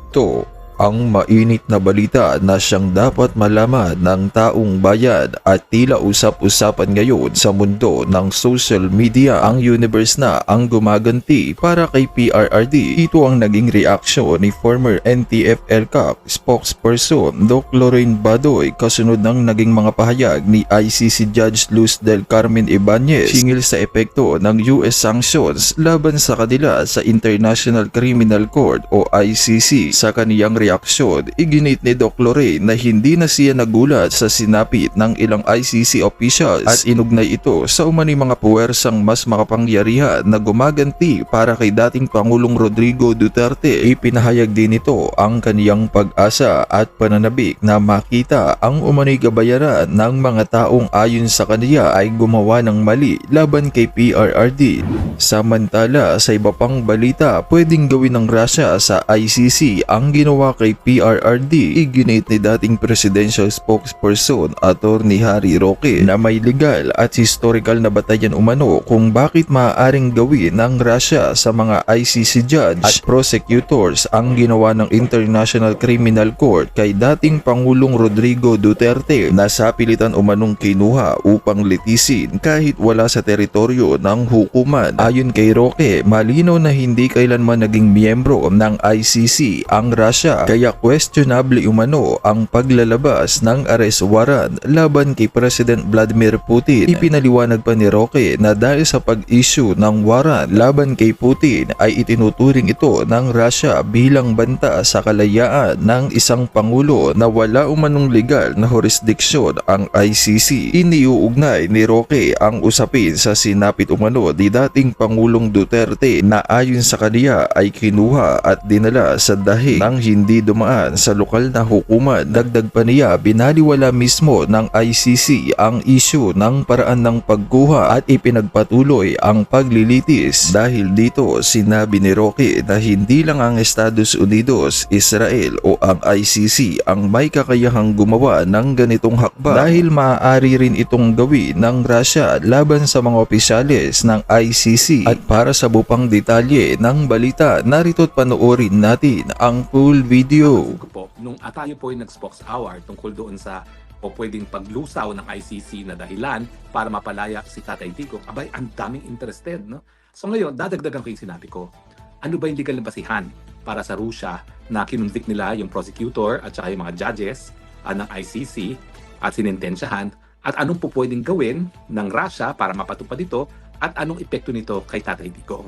Ito ang mainit na balita na siyang dapat malaman ng taong bayan at tila usap-usapan ngayon sa mundo ng social media. Ang universe na ang gumaganti para kay PRRD. Ito ang naging reaksyon ni former NTFL CAC spokesperson Doc Lorraine Badoy kasunod ng naging mga pahayag ni ICC Judge Luz del Carmen Ibanez hinggil sa epekto ng US sanctions laban sa kanila sa International Criminal Court o ICC. Sa kaniyang reaksyon, iginit ni Doc Lorraine na hindi na siya nagulat sa sinapit ng ilang ICC officials at inugnay ito sa umani mga puwersang mas makapangyarihan na gumaganti para kay dating Pangulong Rodrigo Duterte. Ipinahayag din ito ang kaniyang pag-asa at pananabik na makita ang umani gabayaran ng mga taong ayon sa kaniya ay gumawa ng mali laban kay PRRD. Samantala, sa iba pang balita, pwedeng gawin ng Russia sa ICC ang ginawa kay PRRD. Iginit ni dating presidential spokesperson Attorney Harry Roque na may legal at historical na batayan umano kung bakit maaaring gawin ng Russia sa mga ICC judge at prosecutors ang ginawa ng International Criminal Court kay dating Pangulong Rodrigo Duterte na sa pilitan umanong kinuha upang litisin kahit wala sa teritoryo ng hukuman. Ayon kay Roque, malinaw na hindi kailanman naging miyembro ng ICC ang Russia kaya questionable umano ang paglalabas ng arrest warrant laban kay President Vladimir Putin. Ipinaliwanag pa ni Roque na dahil sa pag-issue ng warrant laban kay Putin ay itinuturing ito ng Russia bilang banta sa kalayaan ng isang pangulo na wala umanong legal na jurisdiction ang ICC. Iniuugnay ni Roque ang usapin sa sinapit umano ni dating Pangulong Duterte na ayon sa kaniya ay kinuha at dinala sa dahig ng hindi dumaan sa lokal na hukuman. Dagdag pa niya, binaliwala mismo ng ICC ang issue ng paraan ng pagkuha at ipinagpatuloy ang paglilitis. Dahil dito, sinabi ni Roque na hindi lang ang Estados Unidos, Israel o ang ICC ang may kakayahang gumawa ng ganitong hakbang dahil maaari rin itong gawin ng Russia laban sa mga opisyales ng ICC. At para sa bupang detalye ng balita, narito't panoorin natin ang full video. Nung tayo po ay nag-spokes hour tungkol doon sa o pwedeng paglusaw ng ICC na dahilan para mapalaya si Tatay Digong, abay, ang daming interested, no? So ngayon, dadagdagan ko yung sinabi ko. Ano ba yung legal na basihan para sa Russia na kinunvict nila yung prosecutor at saka yung mga judges ng ICC at sinintensyahan, at anong po pwedeng gawin ng Russia para mapatupad ito at anong epekto nito kay Tatay Digong?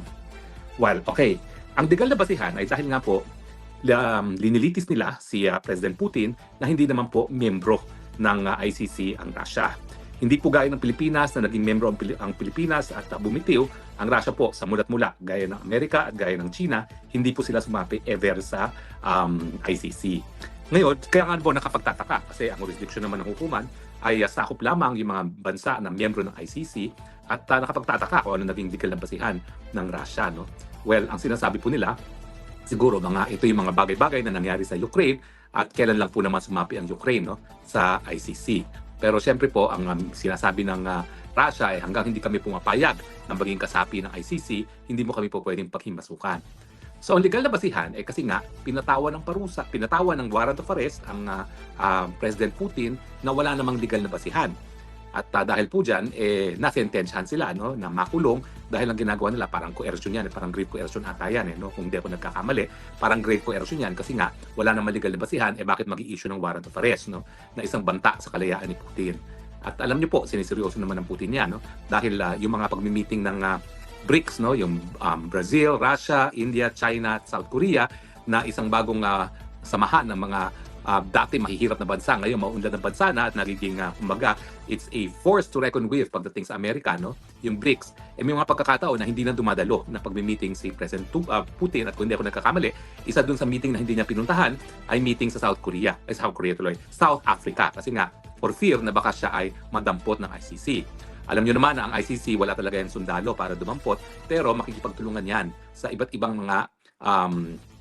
Well, okay. Ang legal na basihan ay dahil nga po linilitis nila si President Putin na hindi naman po miyembro ng ICC ang Russia. Hindi po gaya ng Pilipinas na naging miyembro ang Pilipinas at bumitiw. Ang Russia po sa mulat mula, gaya ng Amerika at gaya ng China, hindi po sila sumapi ever sa ICC. Ngayon, kaya nga po nakapagtataka kasi ang jurisdiction naman ng hukuman ay sakop lamang yung mga bansa na miyembro ng ICC at nakapagtataka kung ano naging legal na basihan ng Russia. No? Well, ang sinasabi po nila, siguro ito yung mga bagay-bagay na nangyari sa Ukraine at kailan lang po naman sumapi ang Ukraine, no, sa ICC. Pero siyempre po, ang sinasabi ng Russia ay hanggang hindi kami pumapayag na maging kasapi ng ICC, hindi mo kami po pwedeng paghimasukan. So ang legal na basihan ay kasi nga pinatawan ng warrant of arrest ang President Putin na wala namang legal na basihan. At dahil po dyan, nasentensyahan sila, no, na makulong dahil ang ginagawa nila parang coercion yan, parang grave coercion ata yan, no, kung hindi ako nagkakamali, parang grave coercion yan kasi nga wala namang legal na basihan, bakit mag-i-issue ng warrant of arrest, no, na isang banta sa kalayaan ni Putin. At alam niyo po, siniseryoso naman ng Putin yan, no, dahil yung mga pagmi-meeting ng BRICS, no, yung Brazil, Russia, India, China at South Korea na isang bagong samahan ng mga dati mahihirap na bansa, ngayon mauunlad na bansa na at nagiging kumbaga it's a force to reckon with pagdating sa Amerika, no? Yung BRICS. May mga pagkakataon na hindi na dumadalo na pagmi-meeting si President Putin at kung hindi ako nagkakamali, isa dun sa meeting na hindi niya pinuntahan ay meeting sa South Africa kasi nga for fear na baka siya ay madampot ng ICC. Alam niyo naman na ang ICC wala talaga yung sundalo para dumampot pero makikipagtulungan yan sa iba't ibang mga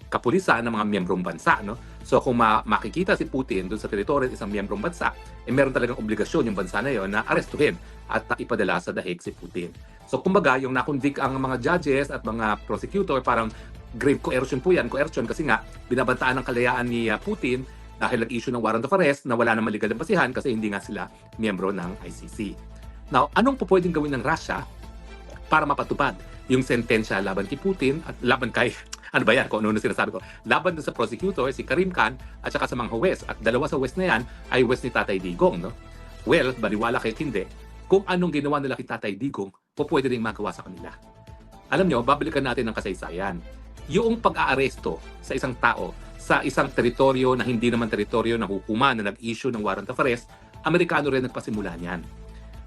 kapulisan ng mga miyembrong bansa, no? So kung makikita si Putin doon sa teritoryo ng isang miyembrong bansa, meron talagang obligasyon yung bansa na yon na arestuhin at ipadala sa dahig si Putin. So kumbaga, yung nakonvict ang mga judges at mga prosecutor, parang grave coercion po yan. Coercion kasi nga, binabantaan ng kalayaan ni Putin dahil nag-issue ng warrant of arrest na wala namang legal na basihan kasi hindi nga sila miyembro ng ICC. Now, anong po pwedeng gawin ng Russia para mapatupad yung sentensya laban kay Putin at laban kay, ano ba yan, kung ano sinasabi ko, laban dun sa prosecutor, si Karim Khan, at saka sa mga huwes. At dalawa sa huwes na yan ay huwes ni Tatay Digong. No? Well, baliwala kahit hindi, kung anong ginawa nila kay Tatay Digong, pwede rin magawa sa kanila. Alam nyo, babalikan natin ng kasaysayan. Yung pag-aaresto sa isang tao sa isang teritoryo na hindi naman teritoryo ng hukuman na nag-issue ng warrant of arrest, Amerikano rin nagpasimula niyan.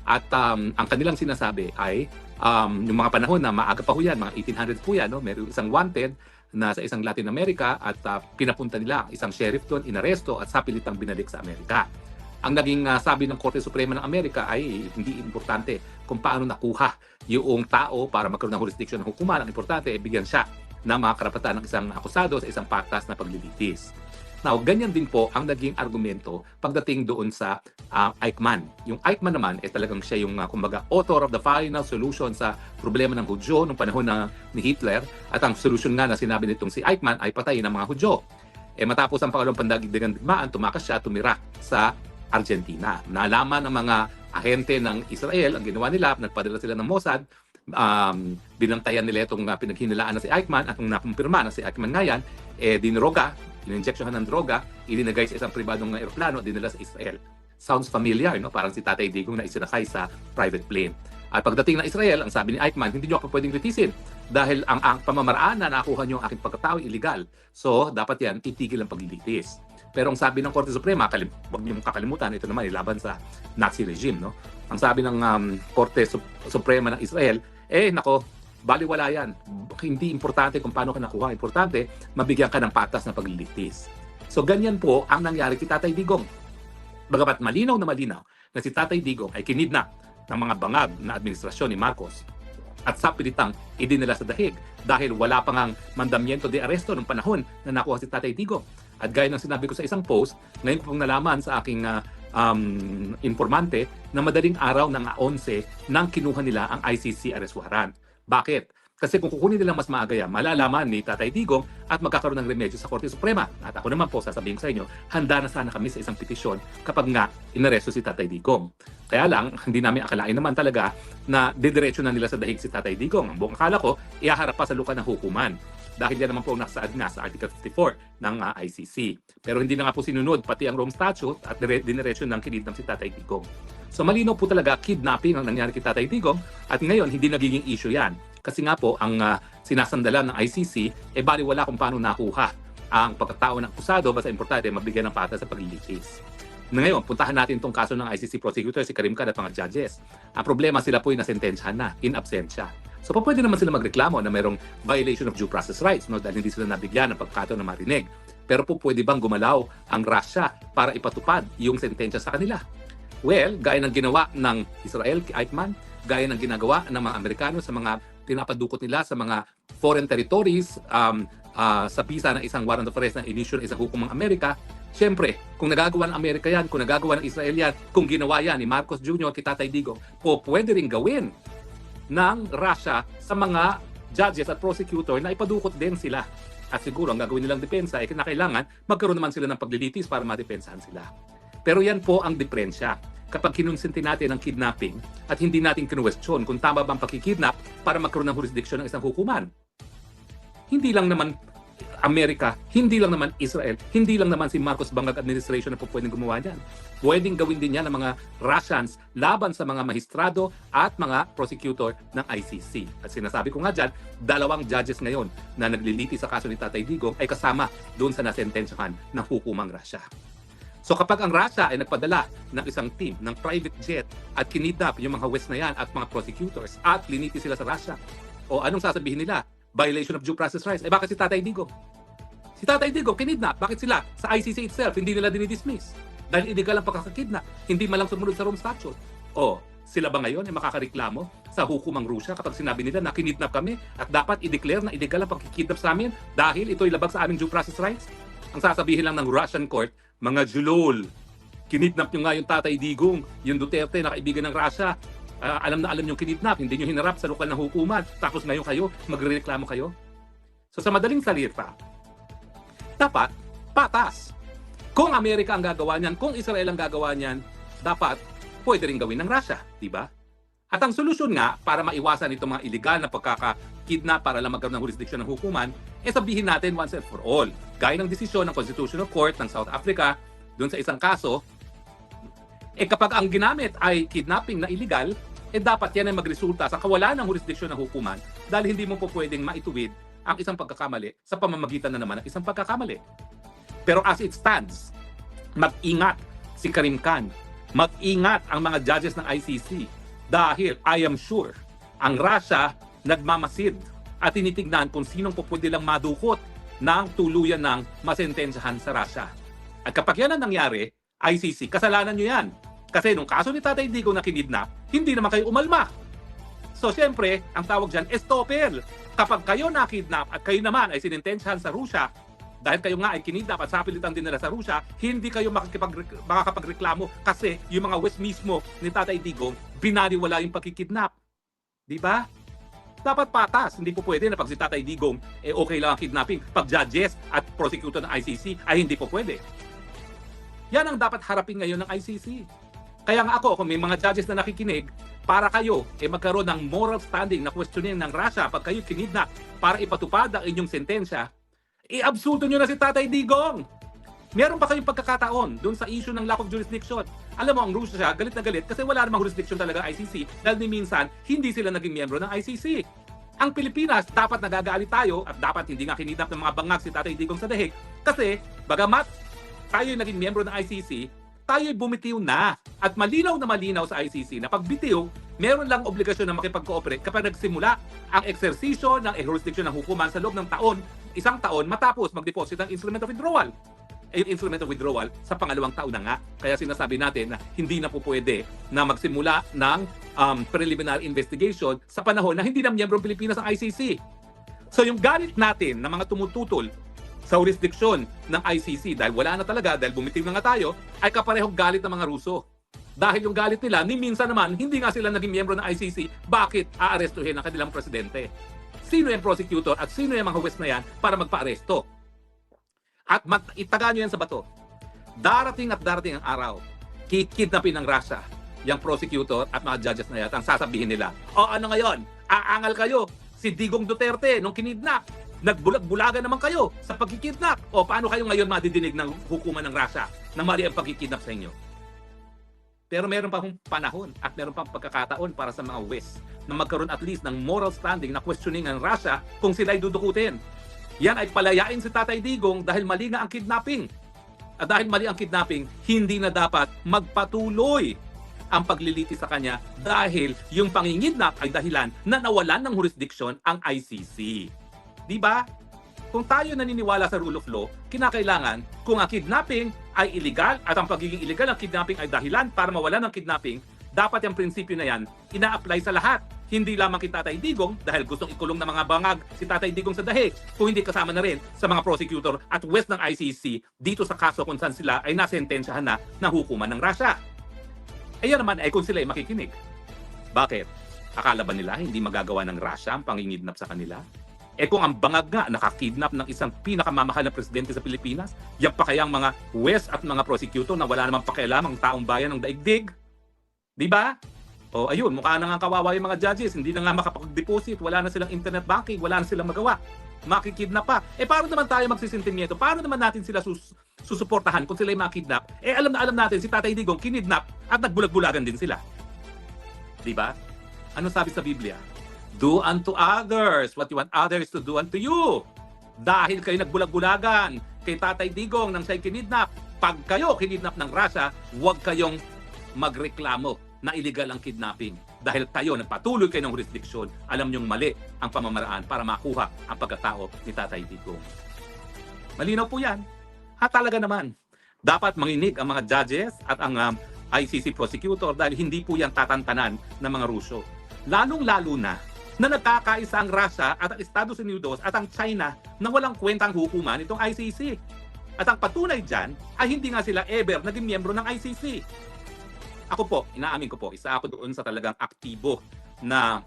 At ang kanilang sinasabi ay yung mga panahon na maaga pa ho yan, mga 1800s po yan, no? Meron isang wanted na sa isang Latin America at pinapunta nila isang sheriff doon, inaresto at sapilitang binalik sa Amerika. Ang naging sabi ng Korte Suprema ng Amerika ay hindi importante kung paano nakuha yung tao para magkaroon ng jurisdiction ng hukuman. Ang importante ay bigyan siya ng mga karapatan ng isang akusado sa isang patas na paglilitis. Now, ganyan din po ang naging argumento pagdating doon sa Eichmann. Yung Eichmann naman, talagang siya yung kumbaga author of the final solution sa problema ng Hudyo nung panahon ni Hitler. At ang solution nga na sinabi nitong si Eichmann ay patayin ang mga Hudyo. Matapos ang pangalawang pandaigdigang digmaan, tumakas siya, tumira sa Argentina. Nalaman ng mga ahente ng Israel, ang ginawa nila, nagpadala sila ng Mossad, binantayan nila itong pinaghinilaan na si Eichmann at kung nakumpirma na si Eichmann nga yan, diniroga, in-injectionhan ng droga, ilinagay sa isang pribadong aeroplano, dinala sa Israel. Sounds familiar, no? Parang si Tatay Digong na isinakay sa private plane. At pagdating ng Israel, ang sabi ni Eichmann, hindi nyo ako pwedeng kritisin dahil ang pamamaraan na nakuha nyo ang aking pagkatao illegal. So, dapat yan, itigil ang paglilitis. Pero ang sabi ng Korte Suprema, huwag niyong kakalimutan, ito naman laban sa Nazi regime. No? Ang sabi ng Korte Suprema ng Israel, nako, baliwala yan. Hindi importante kung paano ka nakuha. Importante, mabigyan ka ng patas na paglilitis. So ganyan po ang nangyari kay Tatay Digong. Bagamat malinaw na si Tatay Digong ay kinidnap ng mga bangag na administrasyon ni Marcos at sapilitang idinala sa dahig dahil wala pang ang mandamiento de aresto ng panahon na nakuha si Tatay Digong. At gaya ng sinabi ko sa isang post, ngayon ko pong nalaman sa aking informante na madaling araw ng 11 nang kinuha nila ang ICC arrest warrant. Bakit? Kasi kung kukunin nila mas maaga yan, malalaman ni Tatay Digong at magkakaroon ng remedyo sa Korte Suprema. At ako naman po, sasabihin ko sa inyo, handa na sana kami sa isang petisyon kapag nga inaresto si Tatay Digong. Kaya lang, hindi namin akalain naman talaga na didiretso na nila sa dahig si Tatay Digong. Ang buong akala ko, ihaharap pa sa luka ng hukuman. Dahil yan naman po nakasaad nga sa Article 54 ng ICC. Pero hindi na nga po sinunod pati ang Rome Statute at diniretso ng kinidnap si Tatay Digong. So malinaw po talaga kidnapping ang nangyari kay Tatay Digong at ngayon hindi nagiging issue yan. Kasi nga po ang sinasandalan ng ICC baliwala kung paano nakuha ang pagkatao ng akusado basta importante mabigyan ng patas sa paglilitis. Ngayon, puntahan natin itong kaso ng ICC prosecutor, si Karim Khan at mga judges. Ang problema sila po ay nasentensyahan na, in absentia. So pwede naman sila magreklamo na mayroong violation of due process rights dahil hindi sila nabigyan ng pagkakataon na marinig. Pero pwede bang gumalaw ang Russia para ipatupad yung sentensya sa kanila? Well, gaya ng ginawa ng Israel kay Eichmann, gaya ng ginagawa ng mga Amerikano sa mga pinapadukot nila sa mga foreign territories sa bisa ng isang warrant of arrest na in-issue ng isang hukumang Amerika. Siyempre, kung nagagawa ng Amerika yan, kung nagagawa ng Israel yan, kung ginawa yan ni Marcos Jr. kay Tatay Digong, pwede rin gawin ng Russia sa mga judges at prosecutor na ipadukot din sila. At siguro ang gagawin nilang depensa ay kinakailangan magkaroon naman sila ng paglilitis para madepensahan sila. Pero yan po ang diferensya. Kapag kinonsinti natin ang kidnapping at hindi natin kinuwestiyon kung tama ba ang pakikidnap para magkaroon ng jurisdiction ng isang hukuman. Hindi lang naman Amerika, hindi lang naman Israel, hindi lang naman si Marcos Bangag administration na po pwedeng gumawa dyan. Pwedeng gawin din yan ng mga Russians laban sa mga magistrado at mga prosecutor ng ICC. At sinasabi ko nga dyan, 2 judges ngayon na nagliliti sa kaso ni Tatay Digong ay kasama doon sa nasentensyahan ng hukumang Russia. So kapag ang Russia ay nagpadala ng isang team ng private jet at kinidnap yung mga West na yan at mga prosecutors at liniti sila sa Russia, o anong sasabihin nila? Violation of due process rights. Bakit si Tatay Digong? Si Tatay Digong, kinidnap. Bakit sila? Sa ICC itself, hindi nila dinidismiss. Dahil illegal ang pagkakakidnap. Hindi malang sumunod sa Rome Statute. Sila ba ngayon ay makakareklamo sa hukumang Rusya kapag sinabi nila na kinidnap kami at dapat i-declare na illegal ang pagkikidnap sa amin dahil ito'y labag sa aming due process rights? Ang sasabihin lang ng Russian court, mga julol, kinidnap nyo nga yung Tatay Digong, yung Duterte na kaibigan ng Russia. Alam na alam yung kinidnap, hindi nyo hinarap sa lokal ng hukuman. Tapos ngayon kayo, magrereklamo kayo. So sa madaling salita, dapat patas. Kung Amerika ang gagawa niyan, kung Israel ang gagawa niyan, dapat pwede rin gawin ng Russia, di ba? At ang solusyon nga para maiwasan itong mga illegal na pagkakakidnap para lang magkaroon ng jurisdiction ng hukuman, sabihin natin once and for all. Gaya ng desisyon ng Constitutional Court ng South Africa doon sa isang kaso, kapag ang ginamit ay kidnapping na illegal, dapat yan ay magresulta sa kawalan ng jurisdiction ng hukuman dahil hindi mo po pwedeng maituwid ang isang pagkakamali sa pamamagitan na naman ng isang pagkakamali. Pero as it stands, mag-ingat si Karim Khan, mag-ingat ang mga judges ng ICC dahil I am sure ang Russia nagmamasid at tinitignan kung sinong po pwede lang madukot ng tuluyan ng masentensyahan sa Russia. At kapag yan ang nangyari, ICC, kasalanan nyo yan. Kasi nung kaso ni Tatay Digong na kinidnap, hindi naman kayo umalma. So siyempre, ang tawag dyan, estoppel. Kapag kayo nakidnap at kayo naman ay sinintensyahan sa Russia, dahil kayo nga ay kinidnap at sapilitan din nila sa Russia, hindi kayo makakapagreklamo kasi yung mga West mismo ni Tatay Digong, binaliwala yung pagkikidnap. Di ba? Dapat patas. Hindi po pwede na pag si Tatay Digong, okay lang ang kidnapping. Pag judges at prosecutor ng ICC, ay hindi po pwede. Yan ang dapat harapin ngayon ng ICC. Kaya nga ako, kung may mga judges na nakikinig, para kayo magkaroon ng moral standing na questioning ng Russia pag kayo kinidnap para ipatupad ang inyong sentensya, i-absulto nyo na si Tatay Digong. Meron pa kayong pagkakataon doon sa issue ng lack of jurisdiction. Alam mo, ang Russia, galit na galit kasi wala namang jurisdiction talaga ICC dahil ni minsan, hindi sila naging miyembro ng ICC. Ang Pilipinas, dapat nagagalit tayo at dapat hindi nga kinidnap ng mga bangag si Tatay Digong sa dahig kasi bagamat tayo naging miyembro ng ICC, tayo'y bumitiw na. At malinaw na malinaw sa ICC na pag bitiw, meron lang obligasyon na makipag-cooperate kapag nagsimula ang eksersisyo ng jurisdiction ng hukuman sa loob ng isang taon matapos mag-deposit ng instrument of withdrawal. Yung instrument of withdrawal sa pangalawang taon na nga. Kaya sinasabi natin na hindi na po pwede na magsimula ng preliminary investigation sa panahon na hindi na miyembro ng Pilipinas ang ICC. So yung galit natin na mga tumututol sa jurisdiction ng ICC dahil wala na talaga, dahil bumitiw na nga tayo, ay kaparehong galit ng mga Ruso. Dahil yung galit nila, ni minsan naman, hindi nga sila naging miyembro ng ICC, bakit aarestuhin ang kanilang presidente? Sino yung prosecutor at sino yung mga huwes na yan para magpa-aresto? At itaga nyo yan sa bato. Darating at darating ang araw, kikidnapin ng Russia yung prosecutor at mga judges na yan. Ang sasabihin nila, o ano ngayon, aangal kayo, si Digong Duterte nung kinidnap, nagbulag-bulagan naman kayo sa pagkikidnap. O paano kayo ngayon madidinig ng hukuman ng Russia na mali ang pagkikidnap sa inyo? Pero meron pa hong panahon at meron pang pagkakataon para sa mga West na magkaroon at least ng moral standing na questioning ang Russia kung sila'y dudukutin. Yan ay palayain si Tatay Digong dahil mali nga ang kidnapping. At dahil mali ang kidnapping, hindi na dapat magpatuloy ang pagliliti sa kanya dahil yung pangingidnap ay dahilan na nawalan ng jurisdiction ang ICC. Di ba? Kung tayo naniniwala sa rule of law, kinakailangan kung ang kidnapping ay illegal at ang pagiging illegal ng kidnapping ay dahilan para mawalan ng kidnapping, dapat yung prinsipyo na yan ina-apply sa lahat. Hindi lamang kay Tatay Digong dahil gustong ikulong ng mga bangag si Tatay Digong sa dahig, kung hindi kasama na rin sa mga prosecutor at west ng ICC dito sa kaso kung saan sila ay nasentensyahan na ng hukuman ng Russia. Ayan naman ay kung sila ay makikinig. Bakit? Akala ba nila hindi magagawa ng Russia ang pangingidnap sa kanila? Kung ang bangag nga nakakidnap ng isang pinakamamahal na presidente sa Pilipinas, yan pa kayang mga west at mga prosecutor na wala namang pakialam ang taong bayan ng daigdig? Di ba? O ayun, mukha na nga kawawa yung mga judges, hindi na nga makapag-deposit, wala na silang internet banking, wala na silang magawa. Makikidnap pa. Paano naman tayo magsisintimiento? Paano naman natin sila susuportahan kung sila yung makidnap? Alam na alam natin si Tatay Digong kinidnap at nagbulag-bulagan din sila. Di ba? Ano sabi sa Biblia? Do unto others what you want others to do unto you. Dahil kayo nagbulag-bulagan kay Tatay Digong nang siya'y kinidnap, pag kayo kinidnap ng Russia, huwag kayong magreklamo na illegal ang kidnapping. Dahil tayo, nagpatuloy kayo ng jurisdiction, alam niyong mali ang pamamaraan para makuha ang pagkatao ni Tatay Digong. Malinaw po yan. At talaga naman, dapat manginig ang mga judges at ang ICC prosecutor dahil hindi po yan tatantanan ng mga Ruso. Lalong-lalo na nagkakaisa ang Russia at ang Estados Unidos at ang China na walang kwentang hukuman itong ICC. At ang patunay dyan ay hindi nga sila ever naging miyembro ng ICC. Ako po, inaamin ko po, isa ako doon sa talagang aktibo na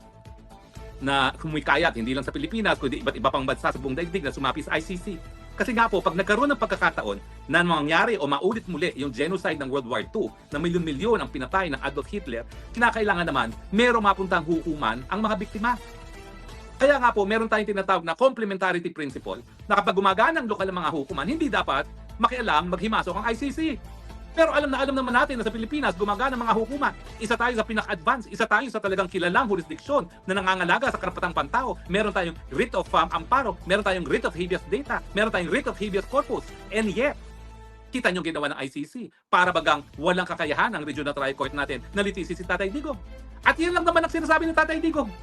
na humikayat, hindi lang sa Pilipinas, kundi iba't iba pang bansa sa buong daigdig na sumapi sa ICC. Kasi nga po, pag nagkaroon ng pagkakataon na mangyari o maulit muli yung genocide ng World War II na milyon-milyon ang pinatay ng Adolf Hitler, kinakailangan naman merong mapuntang hukuman ang mga biktima. Kaya nga po, meron tayong tinatawag na complementarity principle na kapag gumagana ang lokal ng mga hukuman, hindi dapat makialam maghimasok ang ICC. Pero alam naman natin na sa Pilipinas, gumagana ang mga hukuman. Isa tayo sa pinaka-advance, isa tayo sa talagang kilalang jurisdiksyon na nangangalaga sa karapatang pantao. Meron tayong writ of amparo, meron tayong writ of habeas data, meron tayong writ of habeas corpus. And yet, kita nyo ginawa ng ICC para bagang walang kakayahan ang regional trial court natin na litisi si Tatay Digong. At yan lang naman ang sinasabi ni Tatay Digong.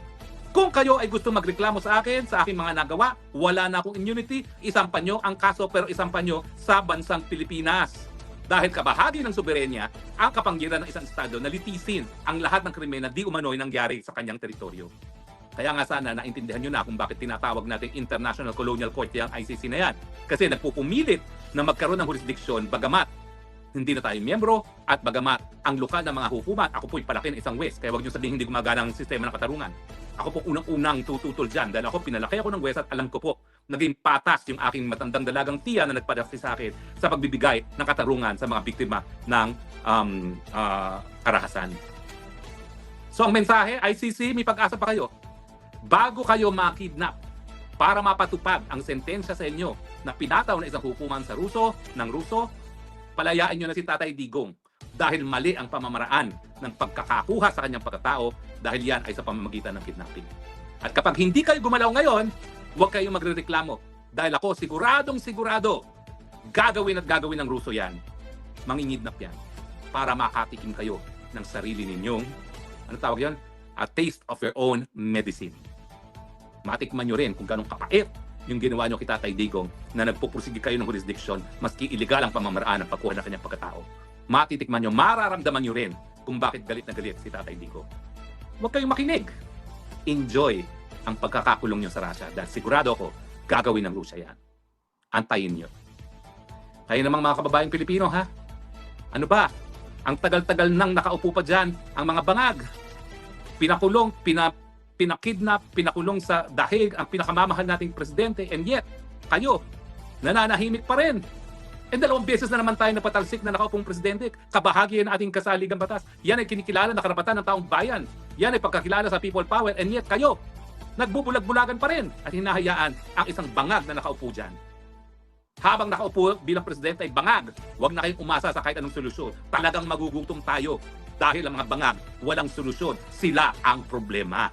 Kung kayo ay gusto magreklamo sa akin, sa aking mga nagawa, wala na akong immunity, isampan nyo ang kaso pero isampan nyo sa bansang Pilipinas. Dahil kabahagi ng soberenya ang kapangyarihan ng isang estado na litisin ang lahat ng krimen na di umano'y nangyari sa kanyang teritoryo. Kaya nga sana naintindihan nyo na kung bakit tinatawag natin International Colonial Court yung ICC na yan. Kasi nagpupumilit na magkaroon ng jurisdiksyon bagamat hindi na tayo miyembro at bagamat ang lokal na mga hukuman, ako po'y palaki ng isang West. Kaya huwag nyo sabihin hindi gumagana ang sistema ng katarungan. Ako po unang-unang tututol dyan dahil ako pinalaki ako ng West at alam ko po naging patas yung aking matandang dalagang tiya na nagpadaki sa akin sa pagbibigay ng katarungan sa mga biktima ng karahasan. So ang mensahe, ICC, may pag-asa pa kayo. Bago kayo makidnap para mapatupad ang sentensya sa inyo na pinataw na isang hukuman sa Ruso, palayain nyo na si Tatay Digong dahil mali ang pamamaraan ng pagkakakuha sa kanyang pagkatao dahil yan ay sa pamamagitan ng kidnapping. At kapag hindi kayo gumalaw ngayon, huwag kayong magrereklamo dahil ako sigurado gagawin ng Ruso yan. Mangingidnap yan para makatikim kayo ng sarili ninyong, ano tawag yan? A taste of your own medicine. Matikman nyo rin kung ganong kapait yung ginawa nyo kay Tatay Digong na nagpupursige kayo ng jurisdiction maski illegal ang pamamaraan ng pagkuha ng kanyang pagkatao. Matitikman nyo, mararamdaman nyo rin kung bakit galit na galit si Tatay Digong. Huwag kayong makinig. Enjoy ang pagkakakulong nyo sa Russia dahil sigurado ako gagawin ng Russia yan. Antayin nyo. Kayo namang mga kababayang Pilipino, ha? Ano ba? Ang tagal-tagal nang nakaupo pa dyan ang mga bangag. Pinakulong, pinakidnap, pinakulong sa dahig ang pinakamamahal nating presidente, and yet, kayo, nananahimik pa rin. And 2 beses na naman tayo napatalsik na nakaupong presidente, kabahagi ng ating kasaligang batas. Yan ay kinikilala na karapatan ng taong bayan. Yan ay pagkakilala sa people power, and yet kayo, nagbubulag-bulagan pa rin at hinahayaan ang isang bangag na nakaupo dyan. Habang nakaupo bilang presidente ay bangag, huwag na kayong umasa sa kahit anong solusyon. Talagang magugutom tayo dahil ang mga bangag walang solusyon. Sila ang problema.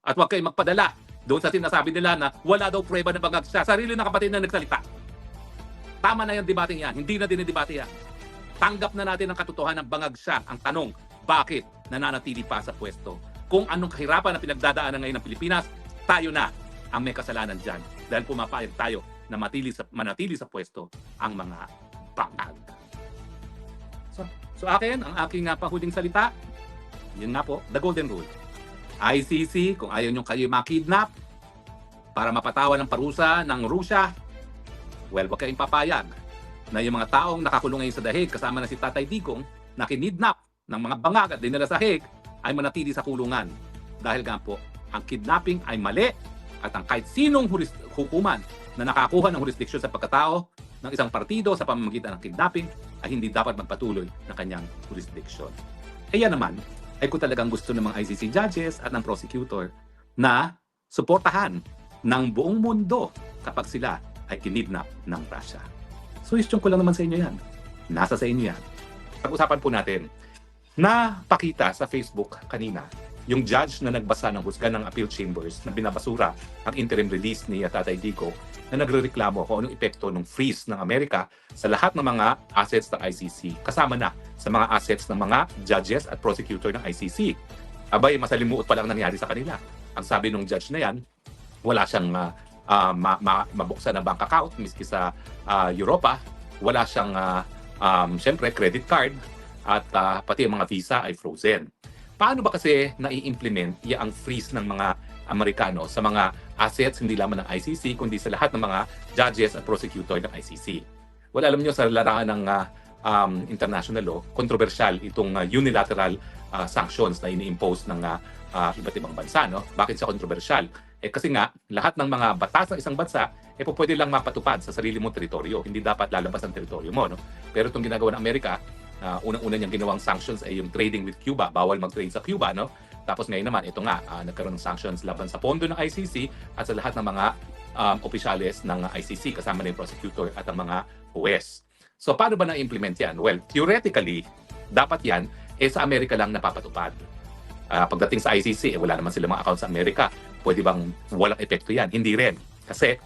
At huwag kayong magpadala doon sa sinasabi nila na wala daw prueba na bangag siya. Sarili ng kapatid na nagsalita. Tama na yung debating yan. Hindi na dinidebate yan. Tanggap na natin ang katotohanan ng bangag siya. Ang tanong, bakit nananatili pa sa pwesto? Kung anong kahirapan na pinagdadaanan ngayon ng Pilipinas, tayo na ang may kasalanan dyan. Dahil pumapayag tayo na manatili sa pwesto ang mga bangag. So akin, ang aking panghuling salita, yun nga po, the golden rule. ICC, kung ayaw nyo kayo makidnap para mapatawan ng parusa ng Rusya, well, wag kayong papayag na yung mga taong nakakulong ngayon sa dahig kasama na si Tatay Digong na kinidnap ng mga bangag at dinala sa Hague ay manatili sa kulungan. Dahil nga po, ang kidnapping ay mali at ang kahit sinong hukuman na nakakuha ng jurisdiksyon sa pagkatao ng isang partido sa pamamagitan ng kidnapping ay hindi dapat magpatuloy ng kanyang jurisdiksyon. Kaya naman, ay kung talagang gusto ng mga ICC judges at ng prosecutor na suportahan ng buong mundo kapag sila ay kinidnap ng Russia. Suggestion ko lang naman sa inyo yan. Nasa sa inyo yan. Pag-usapan po natin na pakita sa Facebook kanina yung judge na nagbasa ng husga ng appeal chambers na binabasura ang interim release ni Tatay Digong na nagrereklamo kung anong epekto ng freeze ng Amerika sa lahat ng mga assets ng ICC, kasama na sa mga assets ng mga judges at prosecutor ng ICC. Abay, masalimuot pa lang nangyari sa kanila. Ang sabi ng judge na yan, wala siyang mabuksan na bank account miski sa Europa, wala siyang syempre credit card at pati ang mga visa ay frozen. Paano ba kasi nai-implement ang freeze ng mga Amerikano sa mga assets hindi lamang ng ICC kundi sa lahat ng mga judges at prosecutor ng ICC? Well, alam niyo sa larangan ng international law, kontrobersyal itong unilateral sanctions na ini-impose ng iba't ibang bansa. No? Bakit siya kontrobersyal? Kasi nga, lahat ng mga batas ng isang bansa, pwede lang mapatupad sa sarili mong teritoryo. Hindi dapat lalabas ang teritoryo mo. No? Pero itong ginagawa ng Amerika, unang-una niyang ginawang sanctions ay yung trading with Cuba. Bawal mag-trade sa Cuba. No? Tapos ngayon naman, ito nga, nagkaroon ng sanctions laban sa pondo ng ICC at sa lahat ng mga opisyales ng ICC, kasama na yung prosecutor at ang mga huwes. So, paano ba na-implement yan? Well, theoretically, dapat yan sa Amerika lang napapatupad. Pagdating sa ICC, wala naman silang mga account sa Amerika. Pwede bang walang epekto yan? Hindi rin. Kasi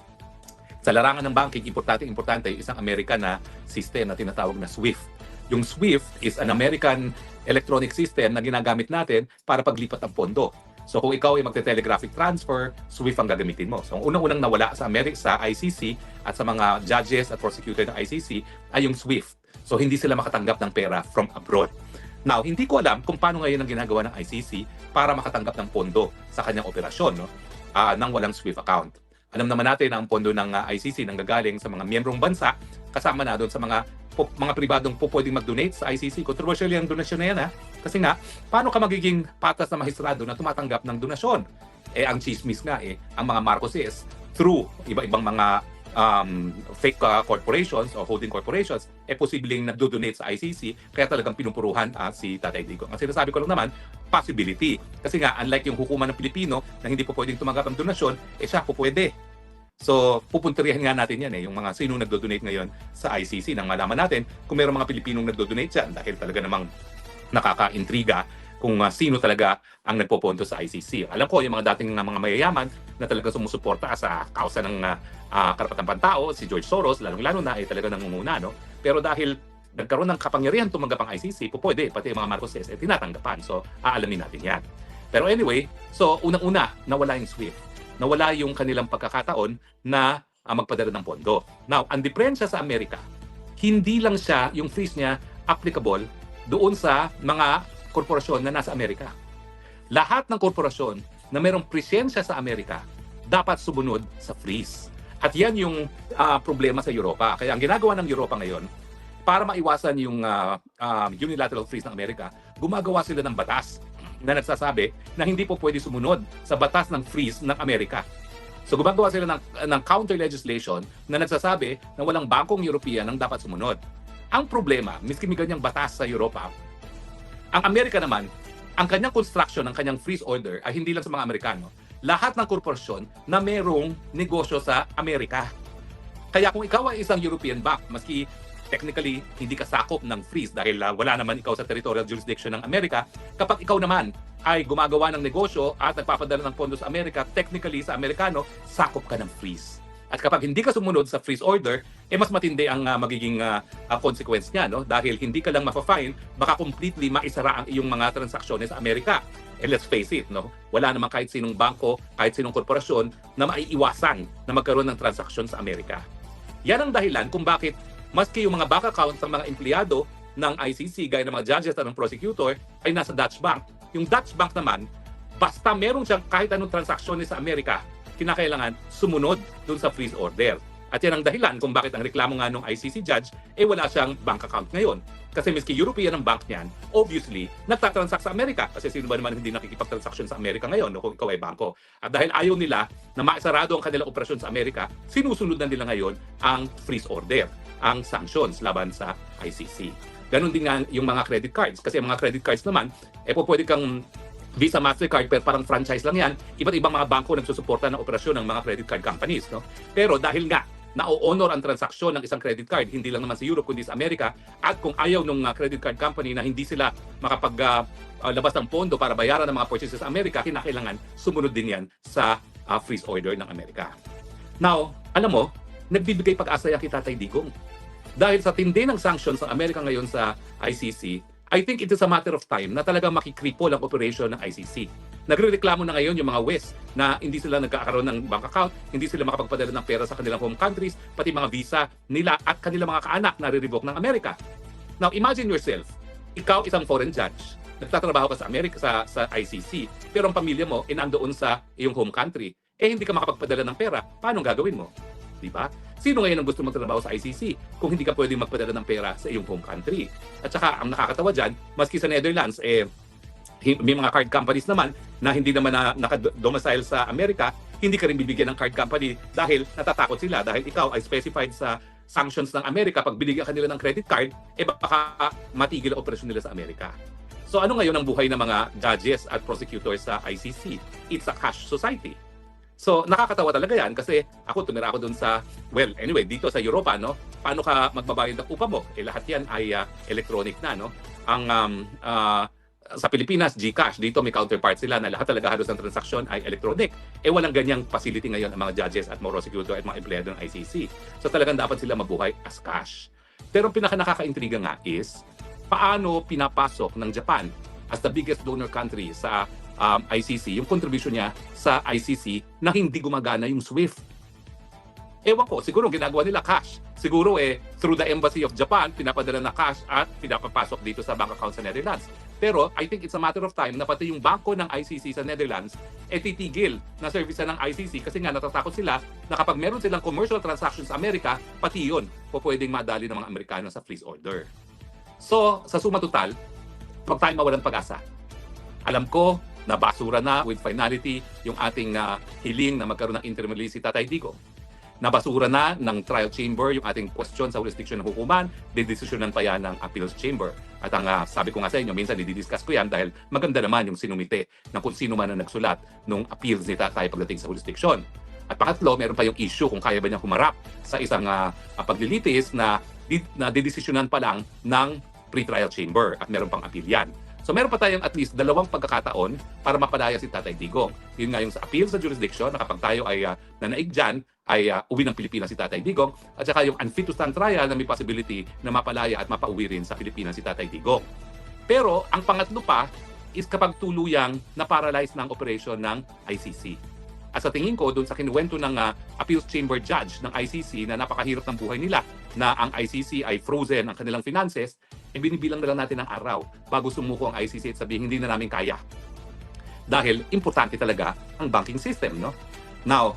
sa larangan ng banking, importante yung isang American na system na tinatawag na SWIFT. Yung SWIFT is an American electronic system na ginagamit natin para paglipat ng pondo. So kung ikaw ay magte-telegraphic transfer, SWIFT ang gagamitin mo. So ang unang-unang nawala sa sa ICC at sa mga judges at prosecutor ng ICC ay yung SWIFT. So hindi sila makatanggap ng pera from abroad. Now, hindi ko alam kung paano ngayon ang ginagawa ng ICC para makatanggap ng pondo sa kanyang operasyon nang walang SWIFT account. Alam naman natin na ang pondo ng ICC nanggagaling sa mga miyembrong bansa, kasama na doon sa mga pribadong pwedeng mag-donate sa ICC. Controversial yung donasyon na yan Kasi nga, paano ka magiging patas na mahistrado na tumatanggap ng donasyon? Ang chismis nga ang mga Marcoses through iba-ibang mga fake corporations o holding corporations, posibleng nagdo-donate sa ICC, kaya talagang pinupuruhan si Tatay Digong. Ang sinasabi ko lang naman, possibility. Kasi nga, unlike yung hukuman ng Pilipino na hindi po pwedeng tumanggap ng donasyon, siya po pwede. So, pupunterihan nga natin yan yung mga sino nagdo-donate ngayon sa ICC nang malaman natin kung mayroong mga Pilipinong nagdo-donate dyan dahil talaga namang nakaka-intriga kung sino talaga ang nagpoponto sa ICC. Alam ko, yung mga dating mga mayayaman na talaga sumusuporta sa kausa ng karapatang pantao, si George Soros, lalong-lalo na talaga nangunguna. No? Pero dahil nagkaroon ng kapangyarihan tumanggap ang ICC, pwede, pati yung mga Marcoses, tinatanggapan. So, aalamin natin yan. Pero anyway, so unang-una, nawala yung SWIFT. Nawala yung kanilang pagkakataon na magpadala ng pondo. Now, ang diferensya sa Amerika, hindi lang siya, yung freeze niya, applicable doon sa mga korporasyon na nasa Amerika. Lahat ng korporasyon na mayroong presensya sa Amerika dapat sumunod sa freeze. At yan yung problema sa Europa. Kaya ang ginagawa ng Europa ngayon, para maiwasan yung unilateral freeze ng Amerika, gumagawa sila ng batas na nagsasabi na hindi po pwede sumunod sa batas ng freeze ng Amerika. So gumagawa sila ng counter legislation na nagsasabi na walang bangkong European ang dapat sumunod. Ang problema, miski may ganyang batas sa Europa, ang Amerika naman, ang kanyang construction, ang kanyang freeze order ay hindi lang sa mga Amerikano. Lahat ng korporasyon na mayroong negosyo sa Amerika. Kaya kung ikaw ay isang European bank, maski technically hindi ka sakop ng freeze dahil wala naman ikaw sa territorial jurisdiction ng Amerika, kapag ikaw naman ay gumagawa ng negosyo at nagpapadala ng pondo sa Amerika, technically sa Amerikano, sakop ka ng freeze. At kapag hindi ka sumunod sa freeze order, mas matindi ang magiging consequence niya, no? Dahil hindi ka lang ma-fine, baka completely maisara ang iyong mga transaksyones sa Amerika. And let's face it, no? Wala naman kahit sinong bangko, kahit sinong korporasyon na maiiwasan na magkaroon ng transaksyon sa Amerika. Yan ang dahilan kung bakit maski yung mga bank accounts ng mga empleyado ng ICC, gaya ng mga judges at ng prosecutor, ay nasa Dutch Bank. Yung Dutch Bank naman, basta meron siyang kahit anong transaksyones sa Amerika, kinakailangan sumunod dun sa freeze order. At yan ang dahilan kung bakit ang reklamo nga ng ICC judge, wala siyang bank account ngayon. Kasi miski European ang bank niyan, obviously, nagtatransact sa Amerika. Kasi sino ba naman hindi nakikipagtransaksyon sa Amerika ngayon kung ikaw ay bangko. At dahil ayaw nila na maisarado ang kanilang operasyon sa Amerika, sinusunod na nila ngayon ang freeze order, ang sanctions laban sa ICC. Ganon din nga yung mga credit cards. Kasi mga credit cards naman, pwede kang Visa, Mastercard, pero parang franchise lang yan. Iba't ibang mga bangko nagsusuporta ng operasyon ng mga credit card companies. No? Pero dahil nga, na-honor ang transaksyon ng isang credit card, hindi lang naman sa Europe, kundi sa Amerika, at kung ayaw ng credit card company na hindi sila makapaglabas ng pondo para bayaran ng mga purchases sa Amerika, kinakailangan sumunod din yan sa freeze order ng Amerika. Now, alam mo, nagbibigay pag-asa yan kay Tatay Digong. Dahil sa tindi ng sanctions ng Amerika ngayon sa ICC, I think it is a matter of time na talagang makikripol ang operation ng ICC. Nagrereklamo na ngayon yung mga West na hindi sila nagkakaroon ng bank account, hindi sila makapagpadala ng pera sa kanilang home countries, pati mga visa nila at kanilang mga kaanak na re-revoke ng Amerika. Now, imagine yourself, ikaw isang foreign judge, nagtatrabaho ka sa Amerika sa ICC, pero ang pamilya mo nandoon sa iyong home country, hindi ka makapagpadala ng pera, paano gagawin mo? di ba? Sino ngayon ang gusto magtrabaho sa ICC kung hindi ka pwedeng magpadala ng pera sa iyong home country? At saka, ang nakakatawa dyan, maski sa Netherlands, may mga card companies naman na hindi naman naka-domicile sa Amerika, hindi ka rin bibigyan ng card company dahil natatakot sila dahil ikaw ay specified sa sanctions ng Amerika. Pag binigyan ka nila ng credit card, baka matigil ang operasyon nila sa Amerika. So ano ngayon ang buhay ng mga judges at prosecutors sa ICC? It's a cash society. So nakakatawa talaga yan kasi tumira ako dun sa, well, anyway, dito sa Europa, no? Paano ka magbabayad ng upa mo? Lahat yan ay electronic na, no? Sa Pilipinas, GCash. Dito may counterpart sila na lahat talaga halos ng transaksyon ay electronic. Walang ganyang facility ngayon ang mga judges at mga prosecutor at mga empleyado ng ICC. So talagang dapat sila mabuhay as cash. Pero ang pinaka-nakakaintriga nga is, paano pinapasok ng Japan as the biggest donor country sa ICC, yung contribution niya sa ICC na hindi gumagana yung SWIFT. Ewan ko, siguro ginagawa nila cash. Siguro through the Embassy of Japan, pinapadala na cash at pinapapasok dito sa bank account sa Netherlands. Pero I think it's a matter of time na pati yung bangko ng ICC sa Netherlands titigil na service ng ICC kasi nga natatakot sila na kapag meron silang commercial transactions sa Amerika, pati yun pwedeng madali ng mga Amerikano sa freeze order. So, sa suma total, huwag tayong mawalang pag-asa. Alam ko na basura na with finality yung ating hiling na magkaroon ng interim release si Tatay Digong. Nabasura na ng trial chamber yung ating question sa jurisdiction ng hukuman, didesisyonan pa yan ng appeals chamber. At ang sabi ko nga sa inyo, minsan didiscuss ko yan dahil maganda naman yung sinumite ng kung sino man ang nagsulat nung appeals ni Tatay pagdating sa jurisdiction. At pangatlo, meron pa yung issue kung kaya ba niya humarap sa isang paglilitis na didesisyonan pa lang ng pre-trial chamber at meron pang appeal yan. So meron pa tayong at least 2 pagkakataon para mapalaya si Tatay Digong. Yun nga yung sa appeal sa jurisdiction na kapag tayo ay nanaig dyan, ay uwi ng Pilipinas si Tatay Digong. At saka yung unfit to stand trial na may possibility na mapalaya at mapauwi rin sa Pilipinas si Tatay Digong. Pero ang pangatlo pa is kapag tuluyang na-paralyze ng operation ng ICC. At sa tingin ko, doon sa kinuwento ng appeals chamber judge ng ICC na napakahirap ng buhay nila, na ang ICC ay frozen ang kanilang finances, binibilang na lang natin ng araw bago sumuko ang ICC at sabihin hindi na namin kaya. Dahil importante talaga ang banking system, no? Now,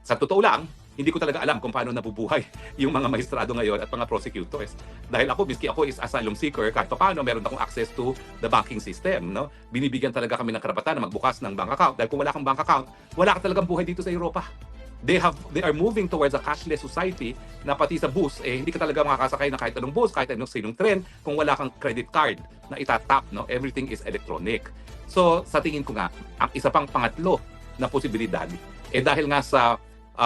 sa totoo lang, hindi ko talaga alam kung paano nabubuhay yung mga maestrado ngayon at mga prosecutors. Dahil miski ako is asylum seeker, kahit paano meron akong access to the banking system, no? Binibigyan talaga kami ng karapatan na magbukas ng bank account. Dahil kung wala kang bank account, wala ka talagang buhay dito sa Europa. They are moving towards a cashless society na pati sa bus, hindi ka talaga makakasakay na kahit anong bus, kahit anong sinong tren, kung wala kang credit card na itatap, no? Everything is electronic. So, sa tingin ko nga, ang isa pang pangatlo na posibilidad, dahil nga sa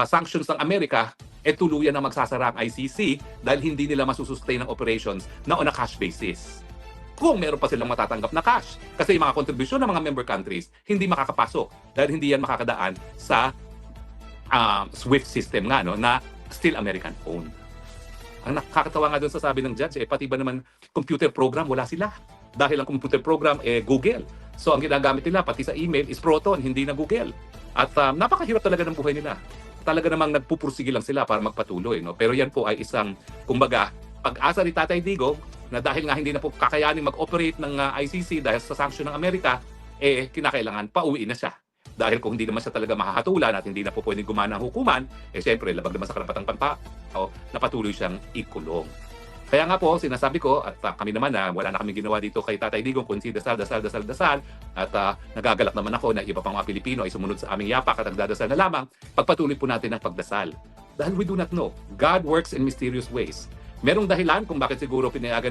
sanctions ng Amerika, tuluyan na magsasara ang ICC dahil hindi nila masusustain ang operations na on a cash basis. Kung meron pa silang matatanggap na cash. Kasi yung mga kontribusyon ng mga member countries, hindi makakapasok dahil hindi yan makakadaan sa SWIFT system nga, no, na still American owned. Ang nakakatawa nga doon sa sabi ng judge, pati ba naman computer program, wala sila. Dahil ang computer program, Google. So ang ginagamit nila, pati sa email, is Proton, hindi na Google. At napakahirap talaga ng buhay nila. Talaga namang nagpupursige lang sila para magpatuloy, no? Pero yan po ay isang, kumbaga, pag-asa ni Tatay Digong na dahil nga hindi na po kakayanin mag-operate ng ICC dahil sa sanction ng Amerika, kinakailangan pauwiin na siya. Dahil kung hindi naman siya talaga makakatulan at hindi na po pwedeng gumana ang hukuman, siyempre, labag naman sa karapatang pantao, napatuloy siyang ikulong. Kaya nga po, sinasabi ko, at kami naman na wala na kami ginawa dito kay Tatay Digong, kundi dasal, at nagagalak naman ako na iba pang mga Pilipino ay sumunod sa aming yapak at nagdadasal na lamang, pagpatuloy po natin ang pagdasal. Dahil we do not know. God works in mysterious ways. Merong dahilan kung bakit siguro pinayagan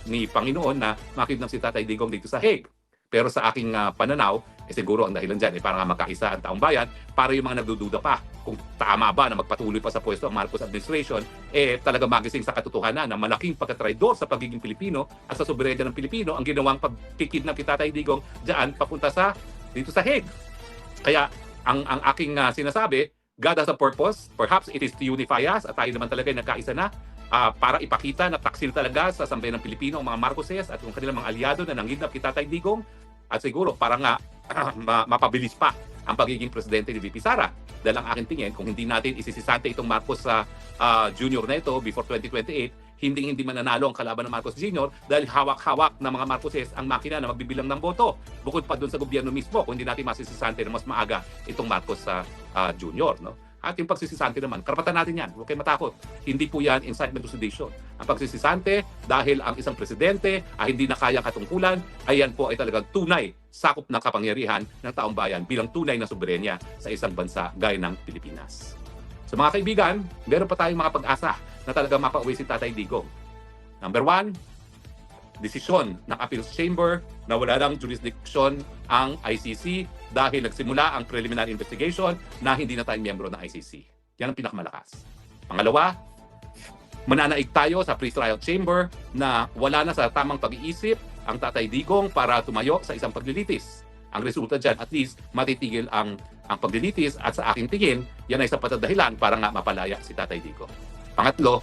ni Panginoon na makidnap si Tatay Digong dito sa Hague. Pero sa aking pananaw, siguro ang dahilan dyan para nga magkaisa ang taong bayan, para yung mga nagdududa pa kung tama ba na magpatuloy pa sa pwesto ang Marcos administration, talaga magising sa katotohanan na malaking pagkatraidor sa pagiging Pilipino at sa soberenya ng Pilipino ang ginawang pagkikidnap ni Tatay Digong dyan papunta dito sa Hague. Kaya ang aking sinasabi, God has a purpose. Perhaps it is to unify us at tayo naman talaga nagkaisa na para ipakita na taksil talaga sa sambayan ng Pilipino ang mga Marcoses at yung kanilang mga aliado na nangidnap kay Tatay Digong. At siguro para nga mapabilis pa ang pagiging presidente ni VP Sara. Dahil ang aking tingin, kung hindi natin isisisante itong Marcos Jr. na ito before 2028, hindi mananalo ang kalaban ng Marcos Jr. dahil hawak-hawak ng mga Marcoses ang makina na magbibilang ng boto. Bukod pa doon sa gobyerno mismo, kung hindi natin masisisante na mas maaga itong Marcos Jr. No? At yung pagsisisante naman, karapatan natin yan. Huwag kayong matakot. Hindi po yan incitement to sedition. Ang pagsisisante, dahil ang isang presidente ay hindi na kayang katungkulan, ay yan po ay talagang tunay sakop ng kapangyarihan ng taong bayan bilang tunay na soberenya sa isang bansa gaya ng Pilipinas. So mga kaibigan, meron pa tayong mga pag-asa na talagang mapauwi si Tatay Digong. Number one, desisyon ng Appeals Chamber na wala ng jurisdiction ang ICC dahil nagsimula ang preliminary investigation na hindi na tayo miyembro ng ICC. Yan ang pinakamalakas. Pangalawa, mananaig tayo sa pre-trial chamber na wala na sa tamang pag-iisip ang Tatay Digong para tumayo sa isang paglilitis. Ang resulta dyan, at least, matitigil ang paglilitis at sa aking tingin, yan ay sapat na dahilan para nga mapalaya si Tatay Digong. Pangatlo,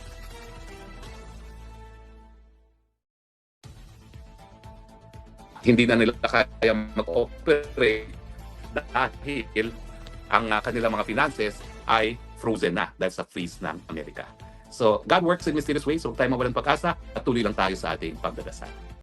hindi na nila kaya mag-operate dahil ang kanilang mga finances ay frozen na dahil sa freeze ng Amerika. So, God works in mysterious ways. So, tayo mawalan pag-asa at tuloy lang tayo sa ating pagdadasal.